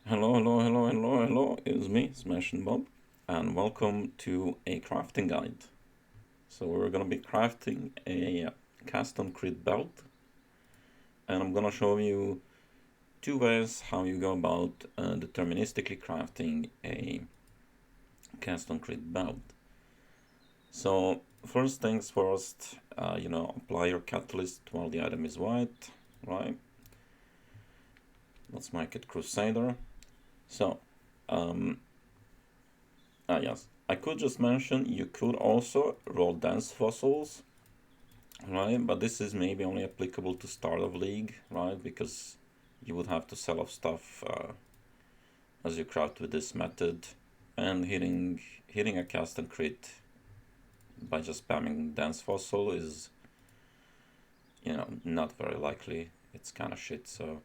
Hello. It's me, Smashinbob, and welcome to a crafting guide. So we're gonna be crafting a custom crit belt, and I'm gonna show you two ways how you go about deterministically crafting a custom crit belt. So first things first, apply your catalyst while the item is white, right? Let's make it Crusader. So, um, yes, I could just mention you could also roll dense fossils, right? But this is maybe only applicable to start of league, right? Because you would have to sell off stuff as you craft with this method, and hitting a cast and crit by just spamming dense fossil is not very likely. It's kind of shit. So,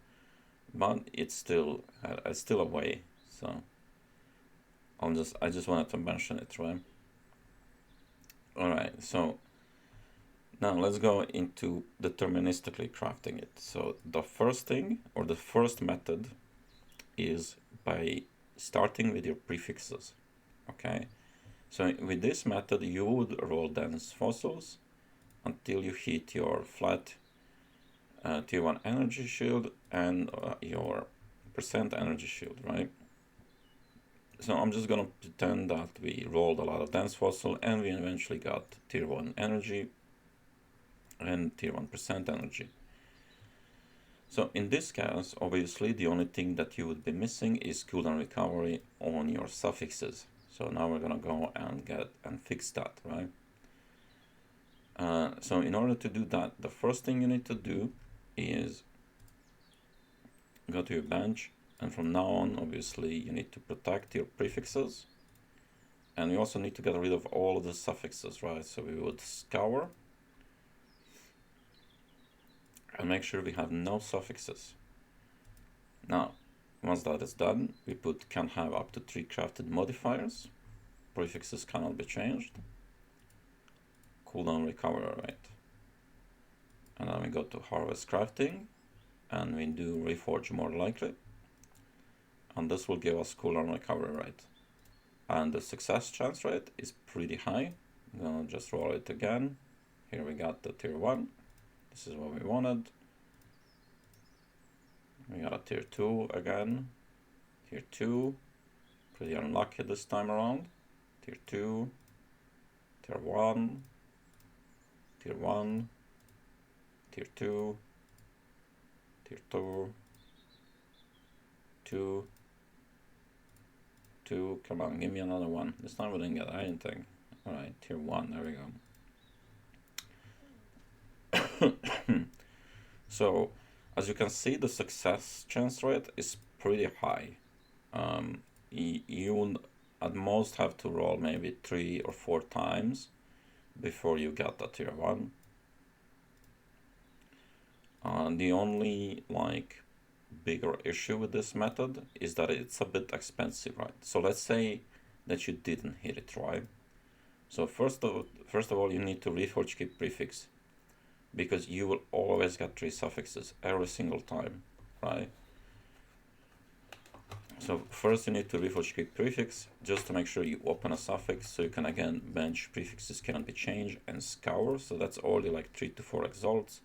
but it's still a way. So I just wanted to mention it, right? All right, so now let's go into deterministically crafting it. So the first thing, or the first method, is by starting with your prefixes, okay? So with this method, you would roll dense fossils until you hit your flat tier 1 energy shield and your percent energy shield, right? So I'm just gonna pretend that we rolled a lot of dense fossil and we eventually got tier 1 energy and tier 1% energy. So in this case, obviously the only thing that you would be missing is cooldown recovery on your suffixes. So now we're gonna go and get and fix that, right? So in order to do that, the first thing you need to do is go to your bench, and from now on, obviously, you need to protect your prefixes, and you also need to get rid of all of the suffixes, right? So we would scour and make sure we have no suffixes. Now, once that is done, we put can have up to 3 crafted modifiers. Prefixes cannot be changed. Cooldown recovery rate. And then we go to harvest crafting, and we do reforge more likely. And this will give us cooldown recovery rate. And the success chance rate is pretty high. I'm gonna just roll it again. Here we got the tier 1. This is what we wanted. We got a tier 2 again. Tier 2. Pretty unlucky this time around. Tier 2. Tier 1. Tier 1. Tier 2. Tier 2. 2. 2. Come on, give me another one. This time we didn't get anything. Alright, tier 1. There we go. So, as you can see, the success chance rate is pretty high. You would at most have to roll maybe 3 or 4 times before you get the tier 1. The only bigger issue with this method is that it's a bit expensive, right? So let's say that you didn't hit it, right? So first of all, you need to reforge keep prefix, because you will always get 3 suffixes every single time, right? So first you need to reforge keep prefix just to make sure you open a suffix, so you can again bench prefixes cannot be changed and scour, so that's only like 3 to 4 exalts.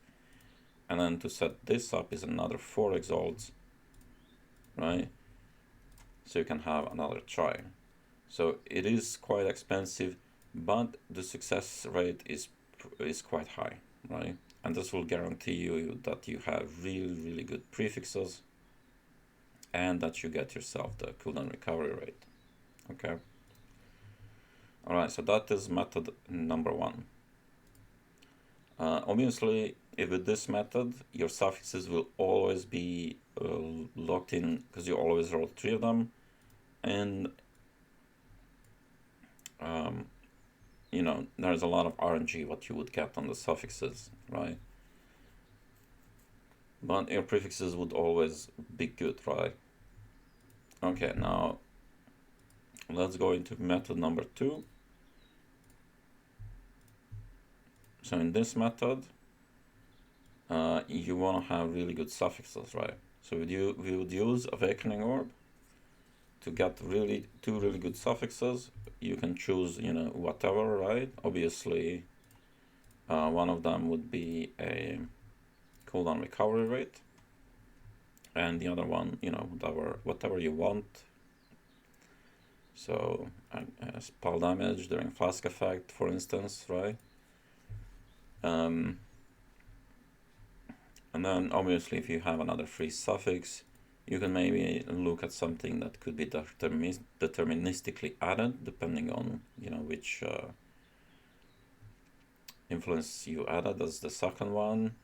And then to set this up is another 4 exalts, right? So you can have another try. So it is quite expensive, but the success rate is quite high, right? And this will guarantee you that you have really good prefixes and that you get yourself the cooldown recovery rate, okay? Alright, so that is method number 1. Obviously, with this method, your suffixes will always be locked in because you always roll 3 of them, and there's a lot of RNG what you would get on the suffixes, right? But your prefixes would always be good, right? Okay, now let's go into method number 2. So in this method, you want to have really good suffixes, right? So we would use Awakening Orb, to get two really good suffixes, you can choose, whatever, right? Obviously, one of them would be a cooldown recovery rate, and the other one, whatever you want. So, spell damage during flask effect, for instance, right? And then, obviously, if you have another free suffix, you can maybe look at something that could be deterministically added, depending on, which influence you added as the second one,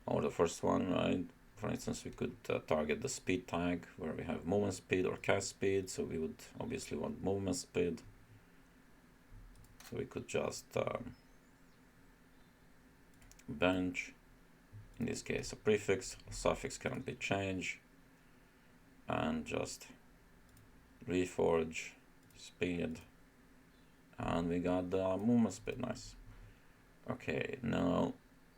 or the first one, right? For instance, we could target the speed tag, where we have movement speed or cast speed, so we would obviously want movement speed. So we could just bench, in this case a prefix, a suffix cannot be changed, and just reforge speed, and we got the movement speed. Nice. Okay, now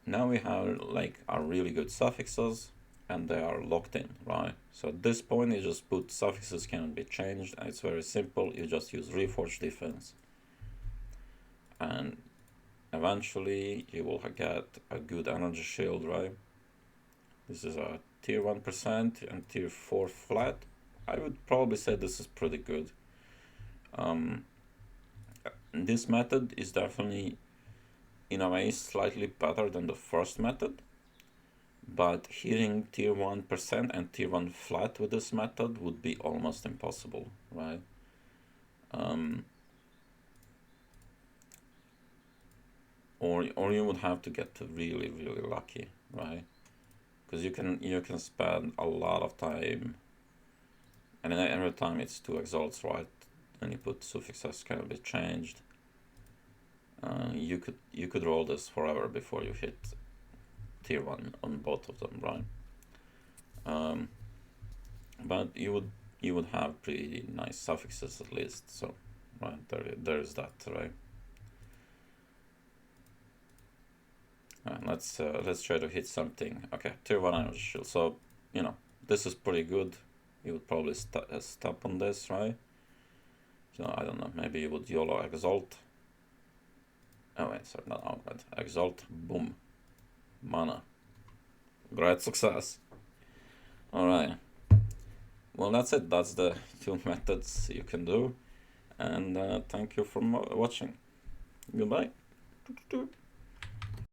we have like our really good suffixes, and they are locked in, right? So at this point, you just put suffixes cannot be changed, and it's very simple. You just use reforge defense, and eventually you will get a good energy shield, right? This is a tier 1% and tier 4 flat. I would probably say this is pretty good. This method is definitely, in a way, slightly better than the first method, but hitting tier 1% and tier 1 flat with this method would be almost impossible, right? Or you would have to get really, really lucky, right? Because you can spend a lot of time, and then every time it's 2 exalts, right? And you put suffixes cannot be changed. You could roll this forever before you hit tier 1 on both of them, right? But you would have pretty nice suffixes at least. So, right there's that, right? Let's try to hit something. Okay, tier 1 energy shield. So, this is pretty good. You would probably stop on this, right? So I don't know, maybe you would YOLO exalt. Oh wait, sorry, not outlet. Exalt, boom. Mana. Great success. Alright. Well, that's it. That's the 2 methods you can do. And thank you for watching. Goodbye.